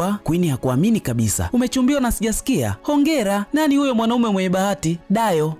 Queen hakuamini kabisa. Umechumbiwa na sijasikia? Hongera. Nani huyo mwanaume mwenye bahati? Dayo.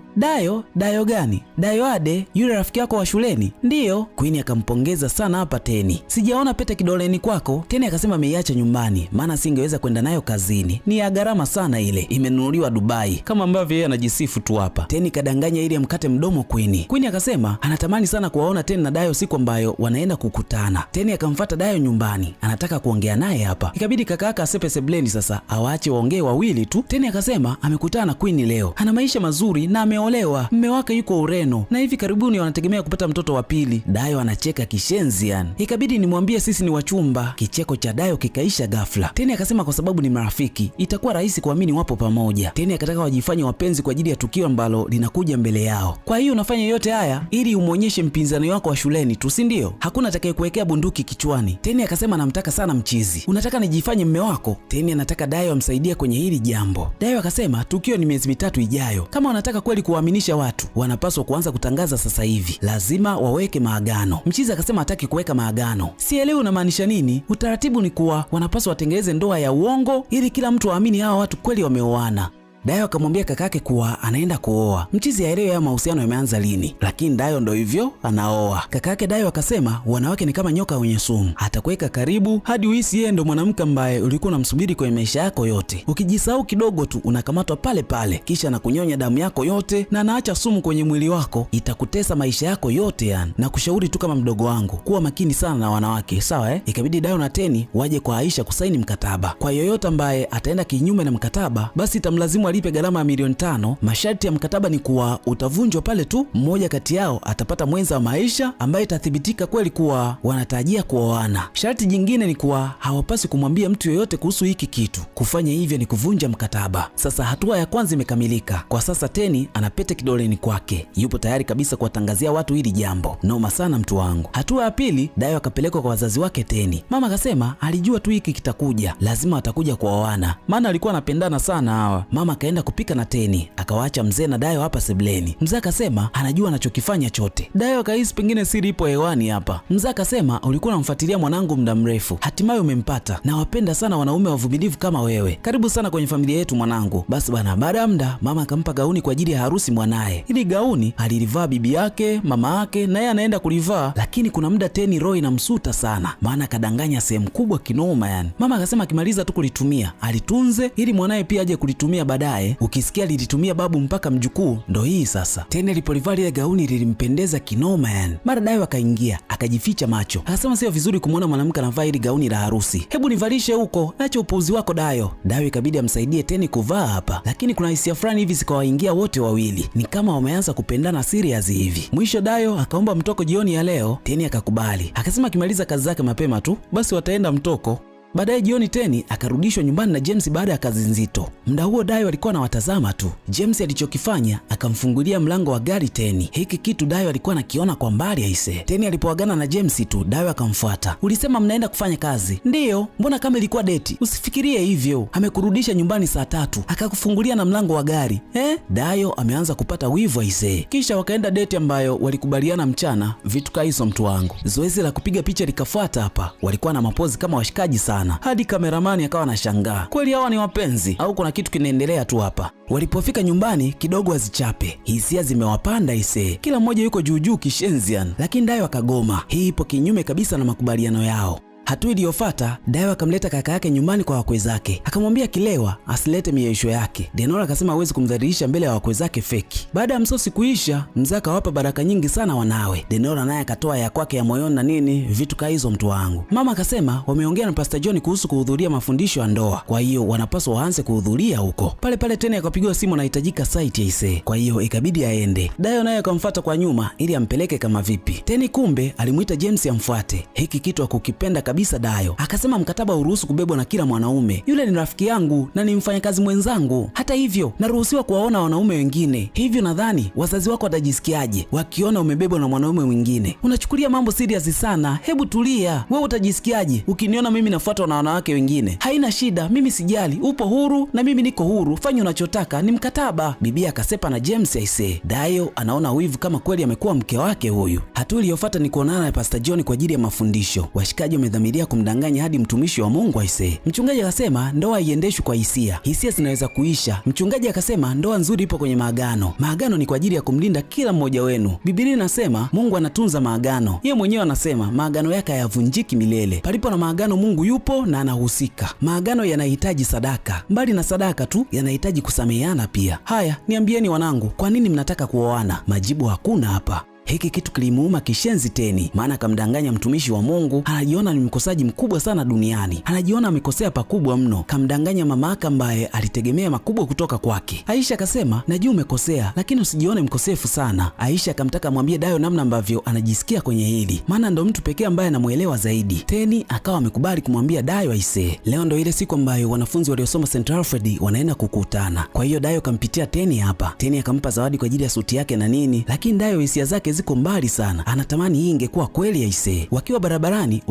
Dayo gani? Dayo Ade, yule rafiki yako wa shuleni? Ndiyo. Queen akampongeza sana hapa Teni. Sijaona pete kidoleni kwako. Teni akasema ameiacha nyumbani, maana singeweza kwenda nayo kazini. Ni ya gharama sana ile. Imenunuliwa Dubai. Kama ambavyo yeye anajisifu tu hapa. Teni kadanganya ili amkate mdomo Queen. Queen akasema anatamani sana kuwaona Teni na Dayo siku ambayo wanaenda kukutana. Teni akamfuata Dayo nyumbani. Anataka kuongea naye hapa. Ikabidi kaka asepe sebleni sasa awaache waongee wawili tu. Teni akasema amekutana na Queen leo. Ana maisha mazuri na ameolewa. Mume wake yuko Ureno na hivi karibuni wanategemea kupata mtoto wa pili. Dayo anacheka kishenzi yani. Ikabidi nimwambie sisi ni wachumba. Kicheko cha Dayo kikaisha ghafla. Teni akasema kwa sababu ni marafiki itakuwa rahisi kuamini wapo pamoja. Teni akataka wajifanye wapenzi kwa ajili ya tukio ambalo linakuja mbele yao. Kwa hiyo unafanya yote haya ili umuonyeshe mpinzani wako wa shuleni tu, si ndio? Hakuna atakayekuwekea bunduki kichwani. Teni akasema anamtaka sana mchizi. Unataka nijifanye mume wako? Teni anataka Dayo amsaidie kwenye hili jambo. Dayo akasema tukio ni miezi 3 ijayo. Kama wanataka kweli kuwaaminisha watu, wanapaswa kuanza kutangaza sasa hivi. Lazima waweke maagano. Mchizi akasema hataki kuweka maagano. Sielewi unamaanisha nini? Utaratibu ni kuwa wanapaswa watengeneze ndoa ya uongo ili kila mtu aamini hawa watu kweli wameoana. Dayo akamwambia kakake kuwa anaenda kuoa. Mchizi haelewi haya mahusiano yameanza lini, lakini Dayo ndo hivyo anaoa. Kakake Dayo akasema wanawake ni kama nyoka wenye sumu, atakuweka karibu hadi uhisi yeye ndo mwanamke ambaye ulikuwa unamsubiri kwenye maisha yako yote. Ukijisahau kidogo tu unakamatwa pale pale, kisha anakunyonya damu yako yote na anaacha sumu kwenye mwili wako. Itakutesa maisha yako yote yani. Na kushauri tu kama mdogo wangu, kuwa makini sana na wanawake, sawa Ikabidi Dayo na Teni waje kwa Aisha kusaini mkataba. Kwa yoyote ambaye ataenda kinyume na mkataba, basi itamlazimu alipe gharama ya milioni 5. Masharti ya mkataba ni kuwa utavunjwa pale tu mmoja kati yao atapata mwenza wa maisha ambaye itathibitika kweli kuwa wanatarajia kuoana. Sharti jingine ni kuwa hawapasi kumwambia mtu yoyote kuhusu hiki kitu. Kufanya hivyo ni kuvunja mkataba. Sasa hatua ya kwanza imekamilika. Kwa sasa Teni ana pete kidoleni kwake. Yupo tayari kabisa kuwatangazia watu hili jambo. Noma sana mtu wangu. Hatua ya pili, Dayo akapelekwa kwa wazazi wake Teni. Mama akasema alijua tu hiki kitakuja. Lazima watakuja kuoana. Maana alikuwa anapendana sana hawa. Mama akaenda kupika na Teni, akawaacha mzee na Dayo hapa sebleni. Mzee akasema anajua anachokifanya chote. Dayo akahisi pengine siri ipo hewani hapa. Mzee akasema ulikuwa unamfuatilia mwanangu muda mrefu, hatimaye umempata. Na wapenda sana wanaume wavumilivu kama wewe. Karibu sana kwenye familia yetu mwanangu. Basi bana, baada ya muda mama akampa gauni kwa ajili ya harusi mwanae. Hili gauni alilivaa bibi yake, mama yake na yeye anaenda kulivaa, lakini kuna muda Teni roho inamsuta sana, maana kadanganya sehemu kubwa kinoma yani. Mama akasema akimaliza tu kulitumia alitunze ili mwanae pia aje kulitumia baadaye. Ukisikia lilitumia babu mpaka mjukuu, ndo hii sasa. Teni alipolivaa ile gauni lilimpendeza kinoma yani. Mara Dayo akaingia, akajificha macho. Akasema sio vizuri kumuona mwanamke anavaa ile gauni la harusi. Hebu nivalishe huko, acha upuuzi wako Dayo. Dayo ikabidi amsaidie Teni kuvaa hapa. Lakini kuna hisia fulani hivi zikawaingia wote wawili. Ni kama wameanza kupendana serious hivi. Mwisho Dayo akaomba mtoko jioni ya leo, Teni akakubali. Akasema akimaliza kazi zake mapema tu, basi wataenda mtoko. Baadaye jioni Teni akarudishwa nyumbani na James baada ya kazi nzito. Muda huo Dayo alikuwa anawatazama tu. James alichokifanya akamfungulia mlango wa gari Teni. Hiki kitu Dayo alikuwa anakiona kwa mbali aise. Teni alipoagana na James tu, Dayo akamfuata. Ulisema mnaenda kufanya kazi? Ndiyo. Mbona kama ilikuwa date? Usifikirie hivyo. Amekurudisha nyumbani saa 3, akakufungulia na mlango wa gari. Dayo ameanza kupata wivu aise. Kisha wakaenda date ambayo walikubaliana mchana, vitu kaiso mtu wangu. Zoezi la kupiga picha likafuata hapa. Walikuwa na mapozi kama washikaji sana. Hadi kameramani akawa anashangaa. Kweli hawa ni wapenzi au kuna kitu kinaendelea tu hapa? Walipofika nyumbani kidogo azichape. Hisia zimewapanda ise. Kila mmoja yuko juu kishenzian, lakini Dayo akagoma. Hii ipo kinyume kabisa na makubaliano yao. Hatua iliyofuata, Dayo akamleta kaka yake nyumbani kwa wakwe zake. Akamwambia kilewa asilete miyeisho yake. Denora akasema hawezi kumdhalilisha mbele ya wakwe zake feki. Baada ya msosi kuisha, mzee akawapa baraka nyingi sana wanawe. Denora naye akatoa ya kwake ya moyoni na nini, vitu kaizo mtu wangu. Mama akasema wameongea na Pastor John kuhusu kuhudhuria mafundisho ya ndoa. Kwa hiyo wanapaswa waanze kuhudhuria huko. Pale pale Teni akapigiwa simu anahitajika site ise. Kwa hiyo ikabidi aende. Dayo naye akamfuata kwa nyuma ili ampeleke kama vipi. Teni kumbe alimuita James amfuate. Hiki kitu akukipenda kabisa Dayo. Akasema mkataba uruhusu kubebwa na kila mwanaume. Yule ni rafiki yangu na ni mfanyakazi mwenzangu. Hata hivyo, naruhusiwa kuwaona wanaume wengine. Hivyo nadhani wazazi wako watajisikiaje wakiona umebebwa na mwanaume mwingine? Unachukulia mambo serious sana. Hebu tulia. Wewe utajisikiaje ukiniona mimi nafuatwa na wanawake wengine? Haina shida, mimi sijali. Upo huru na mimi niko huru. Fanya unachotaka, ni mkataba. Bibi akasepa na James aise. Dayo anaona wivu kama kweli amekuwa mke wake huyu. Hatua iliyofuata ni kuonana na Pastor John kwa ajili ya mafundisho. Washikaji wamedhamini akaamilia kumdanganya hadi mtumishi wa Mungu aisee. Mchungaji akasema ndoa haiendeshwi kwa hisia, hisia zinaweza kuisha. Mchungaji akasema ndoa nzuri ipo kwenye maagano. Maagano ni kwa ajili ya kumlinda kila mmoja wenu. Biblia inasema Mungu anatunza maagano. Yeye mwenyewe anasema maagano yake hayavunjiki milele. Palipo na maagano Mungu yupo na anahusika. Maagano yanahitaji sadaka. Mbali na sadaka tu, yanahitaji kusameheana pia. Haya, niambieni wanangu, kwa nini mnataka kuoana? Majibu hakuna hapa. Hiki kitu kilimuuma kishenzi Teni, maana kamdanganya mtumishi wa Mungu. Anajiona ni mkosaji mkubwa sana duniani, anajiona amekosea pakubwa mno. Kamdanganya mama yake ambaye alitegemea makubwa kutoka kwake. Aisha akasema najua umekosea, lakini usijione mkosefu sana. Aisha akamtaka amwambie Dayo namna ambavyo anajisikia kwenye hili, maana ndo mtu pekee ambaye anamuelewa zaidi. Teni akawa amekubali kumwambia Dayo aisee, leo ndo ile siku ambayo wanafunzi waliosoma St. Alfred wanaenda kukutana. Kwa hiyo Dayo kampitia Teni hapa. Teni akampa zawadi kwa ajili ya suti yake na nini, lakini Dayo hisia zake ziko mbali sana. Anatamani hii ingekuwa kweli aisee. Wakiwa barabarani